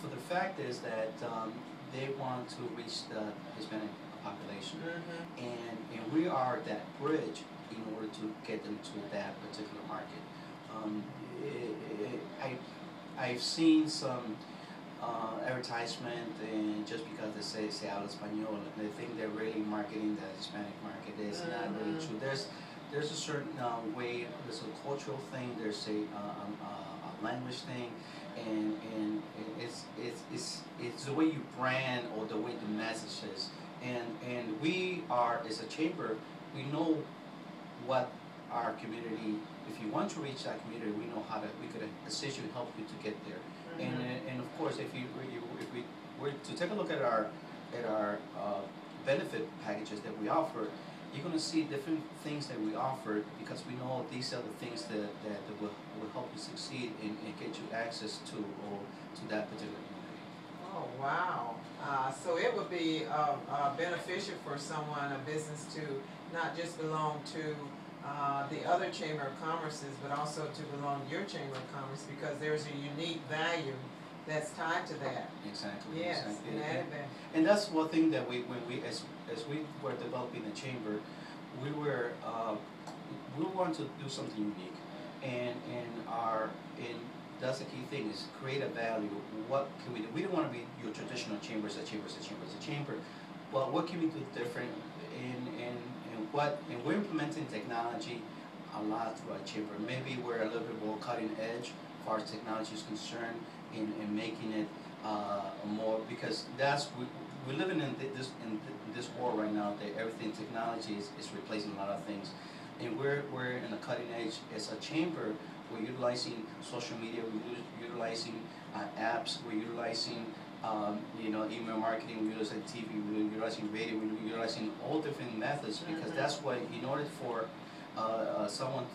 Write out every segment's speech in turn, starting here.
for the fact is that they want to reach the Hispanic population, and we are that bridge in order to get them to that particular market. Um, I've seen some advertisement, and just because they say habla español, they think they're really marketing the Hispanic market. It's not really true. There's a certain way. There's a cultural thing. There's a language thing, and it's the way you brand or the way the message is. And we are, as a chamber, we know what our community. If you want to reach that community, we know how to. We could assist you and help you to get there. And of course, if we were to take a look at our benefit packages that we offer, you're going to see different things that we offer, because we know these are the things that will help you succeed and get you access to that particular community. Oh, wow. So it would be beneficial for someone, a business, to not just belong to the other Chamber of Commerce's, but also to belong to your Chamber of Commerce, because there's a unique value that's tied to that. Exactly. Yes, exactly. an added value. And that's one thing that as we were developing the chamber, we want to do something unique, and that's the key thing, is create a value. What can we do? We don't want to be your traditional chambers, a chamber, but what can we do different? And we're implementing technology a lot through our chamber. Maybe we're a little bit more cutting edge as far as technology is concerned, in making it more, because we're living in this world right now that everything technology is replacing a lot of things, and we're in the cutting edge. As a chamber, we're utilizing social media, we're utilizing apps, we're utilizing email marketing, we're utilizing TV, we're utilizing radio, we're utilizing all different methods, because that's what, in order for someone,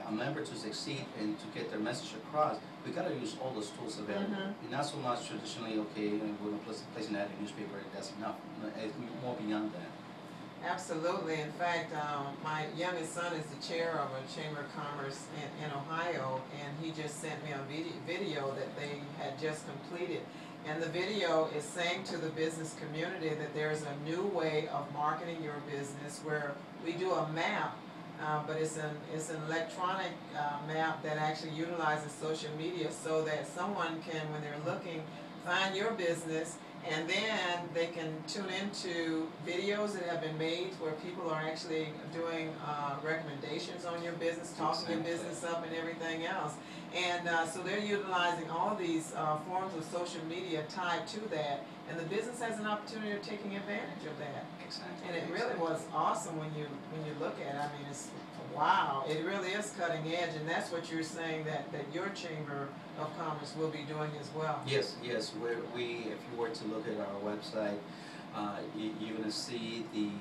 a member, to succeed and to get their message across, we got to use all those tools available. And not so much traditionally, okay, and we're going to place an ad in the newspaper, that's enough. It's more beyond that. Absolutely. In fact, my youngest son is the chair of a Chamber of Commerce in Ohio, and he just sent me a video that they had just completed. And the video is saying to the business community that there's a new way of marketing your business, where we do a map, but it's an electronic map that actually utilizes social media, so that someone can, when they're looking, find your business, and then they can tune into videos that have been made where people are actually doing recommendations on your business, talking your business up and everything else. And so they're utilizing all these forms of social media tied to that, and the business has an opportunity of taking advantage of that. Exactly. And it really was awesome when you look at it. I mean, it's wow. It really is cutting edge, and that's what you're saying that your Chamber of Commerce will be doing as well. Yes. If you were to look at our website, you're going to see the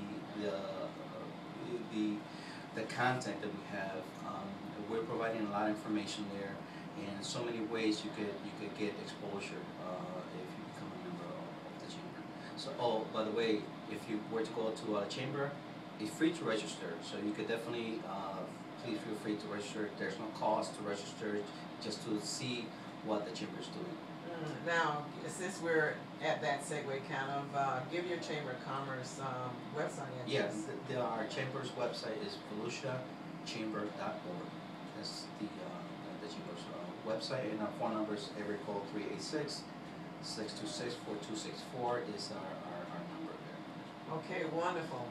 content that we have. We're providing a lot of information there, and so many ways you could get exposure if you become a member of the chamber. So, oh, by the way, if you were to go to a chamber, it's free to register. So you could definitely please feel free to register. There's no cost to register, just to see what the chamber is doing. Now, since we're at that segue, kind of give your Chamber of Commerce website address. Yes, our chamber's website is volusiachamber.org. That's the chamber's website, and our phone number is area code 386-626-4264 is our number there. Okay, wonderful.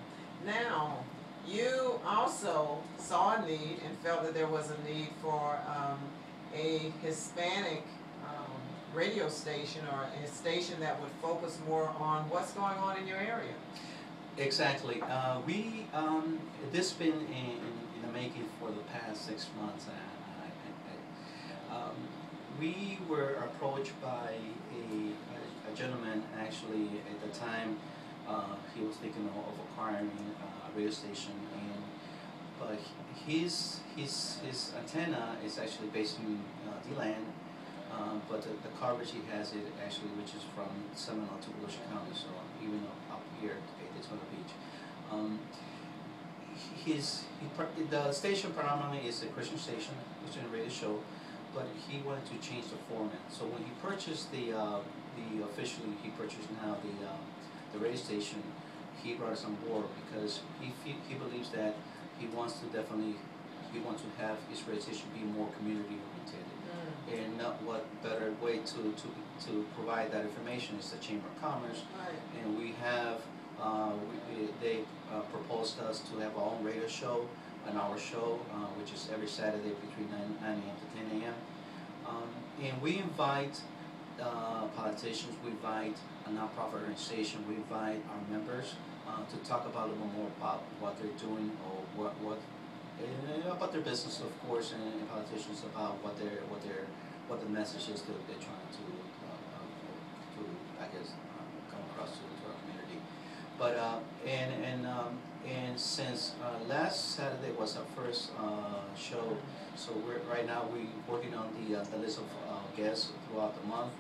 Now, you also saw a need and felt that there was a need for a Hispanic radio station, or a station that would focus more on what's going on in your area. Exactly. This has been in the making for the past 6 months. We were approached by a gentleman, actually, at the time. He was thinking of acquiring a radio station, but his antenna is actually based in D-Land, but the coverage he has actually reaches from Seminole to Volusia County, so even up here at Daytona Beach. The station predominantly is a Christian station, Christian radio show, but he wanted to change the format. So when he purchased officially he purchased now the radio station, he brought us on board because he believes that he wants to have his radio station be more community oriented. And what better way to provide that information is the Chamber of Commerce. Right. And we have, they proposed us to have our own radio show, an hour show, which is every Saturday between 9 a.m. to 10 a.m. And we invite politicians, we invite a nonprofit organization, we invite our members to talk about a little more about what they're doing or about their business, of course, and politicians about what the message is that they're trying to I guess come across to our community. But and since last Saturday was our first show, so right now we're working on the list of guests throughout the month.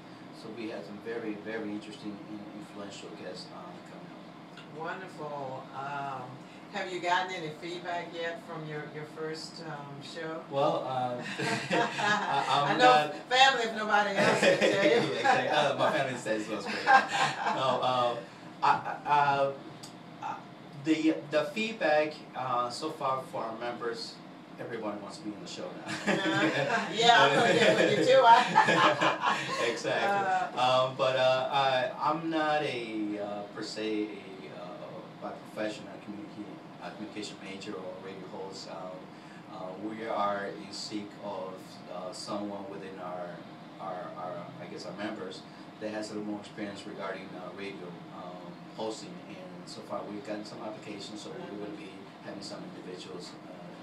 So we had some very interesting and influential guests coming up. Wonderful. Have you gotten any feedback yet from your first show? Well, I know family if nobody else can tell you. Yeah, exactly. My family says it was great. No, the feedback so far for our members, everybody wants to be in the show now. Yeah, I'm gonna get with you too. Exactly. But I'm not per se by profession a communication major or radio host. We are in seek of someone within our I guess our members that has a little more experience regarding radio hosting, and so far we've gotten some applications, so we're going to be having some individuals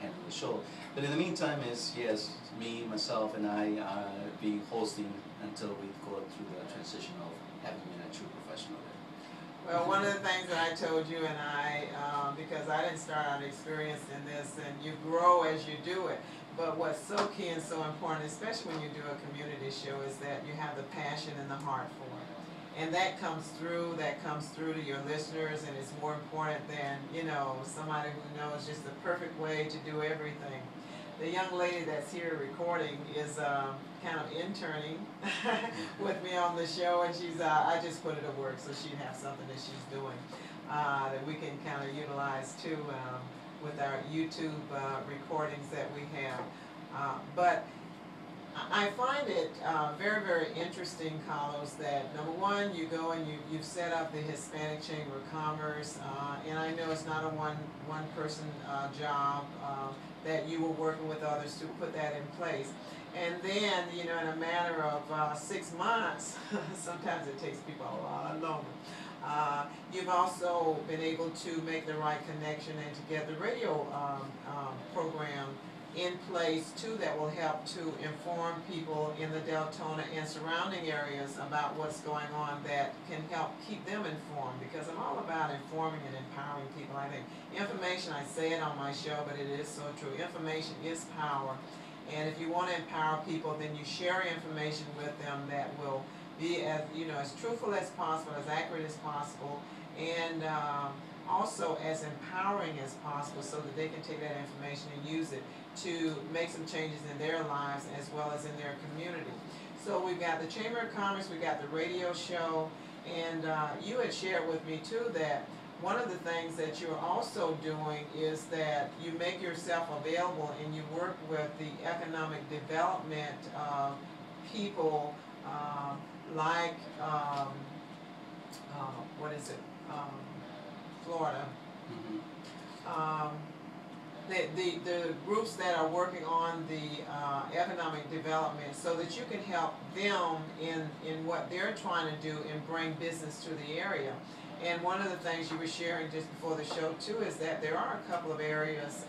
handle the show. But in the meantime, yes, me, myself, and I be hosting until we go through the transition of having been a true professional there. Well, one of the things that I told you and I, because I didn't start out experienced in this, and you grow as you do it, but what's so key and so important, especially when you do a community show, is that you have the passion and the heart for it. And that comes through to your listeners, and it's more important than, somebody who knows just the perfect way to do everything. The young lady that's here recording is kind of interning with me on the show, and she's I just put her to work so she'd have something that she's doing that we can kind of utilize too with our YouTube recordings that we have. But I find it very interesting, Carlos, that number one, you go and you've set up the Hispanic Chamber of Commerce, and I know it's not a one person job, that you were working with others to put that in place. And then, in a matter of 6 months, sometimes it takes people a lot longer, you've also been able to make the right connection and to get the radio program in place too, that will help to inform people in the Deltona and surrounding areas about what's going on, that can help keep them informed, because I'm all about informing and empowering people. I think information, I say it on my show, but it is so true. Information is power, and if you want to empower people, then you share information with them that will be as truthful as possible, as accurate as possible, and also as empowering as possible, so that they can take that information and use it to make some changes in their lives as well as in their community. So we've got the Chamber of Commerce, we've got the radio show, and you had shared with me too that one of the things that you're also doing is that you make yourself available and you work with the economic development people like, Florida. Mm-hmm. The groups that are working on the economic development, so that you can help them in what they're trying to do and bring business to the area. And one of the things you were sharing just before the show too is that there are a couple of areas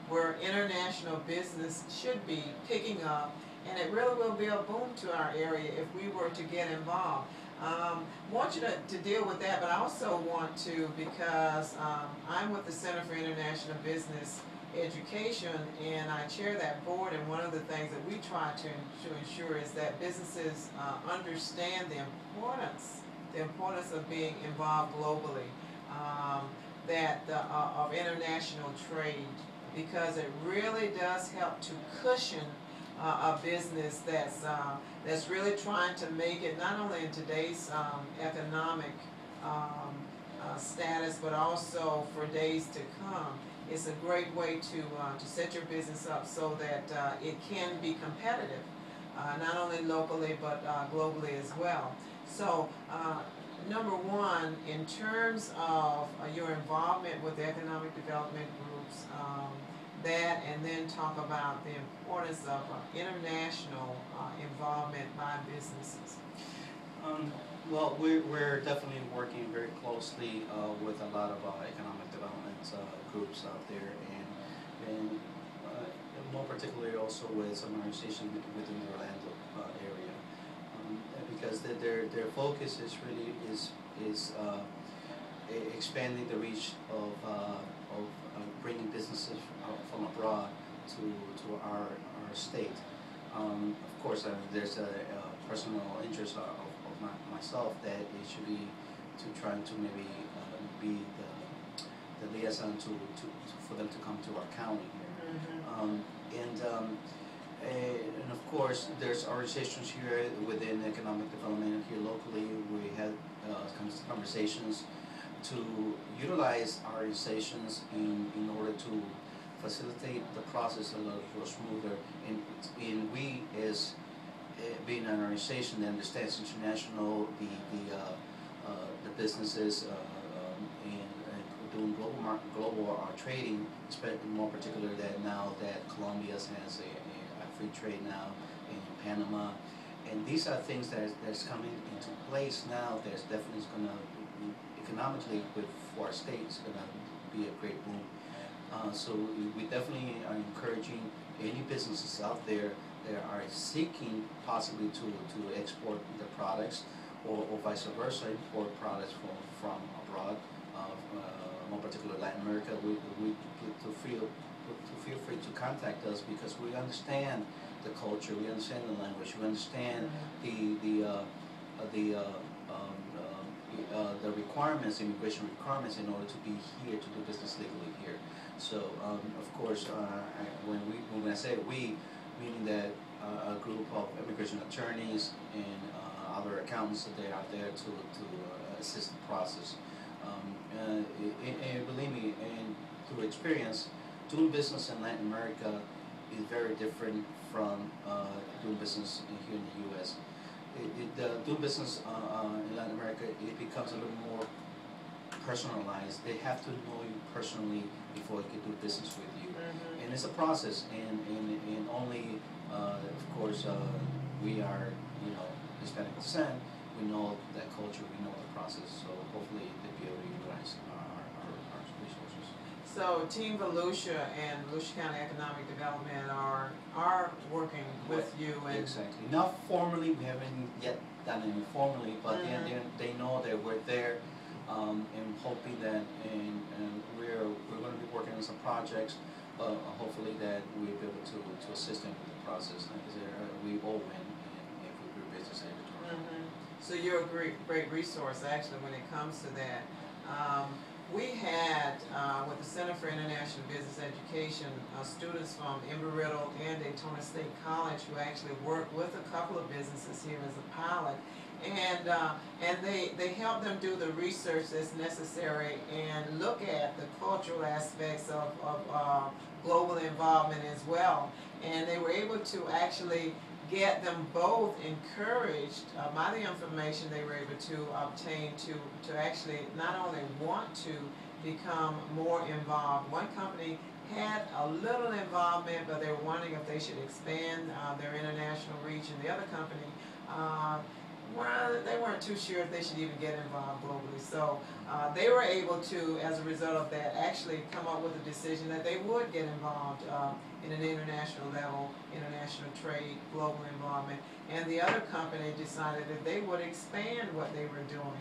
where international business should be picking up, and it really will be a boom to our area if we were to get involved. I want you to deal with that, but I also want to, because I'm with the Center for International Business Education, and I chair that board, and one of the things that we try to ensure is that businesses understand the importance of being involved globally, of international trade, because it really does help to cushion a business that's really trying to make it not only in today's economic status, but also for days to come. It's a great way to set your business up so that it can be competitive, not only locally but globally as well. So, number one, in terms of your involvement with the economic development groups, that, and then talk about the importance of international involvement by businesses. Well, we're definitely working very closely with a lot of economic development groups out there, and more particularly also with some organizations within the Orlando area, because their focus is really expanding the reach of bringing businesses from abroad to our state. Of course, there's a personal interest of myself that it should be to trying to maybe be the liaison for them to come to our county here. And of course, there's organizations here within economic development here locally. We had conversations to utilize our organizations in order to facilitate the process a little smoother. And we, as being an organization that understands international, the businesses and doing global trading, especially more particular that now that Colombia has a free trade now in Panama, and these are things that's coming into place now. There's definitely going to economically for our state is going to be a great boom. So we definitely are encouraging any businesses out there that are seeking possibly to export their products, or vice versa, import products from abroad, more particularly Latin America. To feel free to contact us, because we understand the culture, we understand the language, we understand the requirements, immigration requirements, in order to be here, to do business legally here. So, of course, when I say we, meaning that a group of immigration attorneys and other accountants that they are there to assist the process. And believe me, and through experience, doing business in Latin America is very different from doing business here in the U.S. Doing business in Latin America, it becomes a little more personalized. They have to know you personally before they can do business with you. And it's a process, and only, of course, we are, Hispanic descent. We know that culture, we know the process, so hopefully they'll be able to utilize our resources. So Team Volusia and Volusia County Economic Development are working with you. And exactly. Not formally, we haven't yet done it formally, but they know that we're there, and hoping that, and we're going to be working on some projects, hopefully that we'll be able to assist them with the process. Like I said, we all win if we do business at So you're a great resource actually when it comes to that. We had, with the Center for International Business Education, students from Embry-Riddle and Daytona State College who actually worked with a couple of businesses here as a pilot. And they help them do the research that's necessary and look at the cultural aspects of global involvement as well. And they were able to actually get them both encouraged by the information they were able to obtain to actually not only want to become more involved. One company had a little involvement, but they were wondering if they should expand their international reach, and the other company, well, they weren't too sure if they should even get involved globally. So they were able to, as a result of that, actually come up with a decision that they would get involved in an international level, international trade, global involvement. And the other company decided that they would expand what they were doing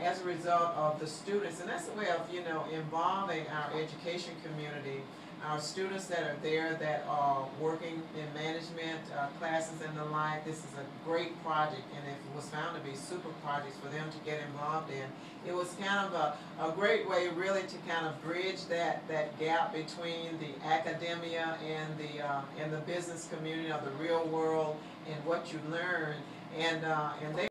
as a result of the students. And that's a way of, involving our education community our students that are there that are working in management classes and the like, this is a great project, and if it was found to be super projects for them to get involved in, it was kind of a great way really to kind of bridge that gap between the academia and the business community of the real world and what you learn, and they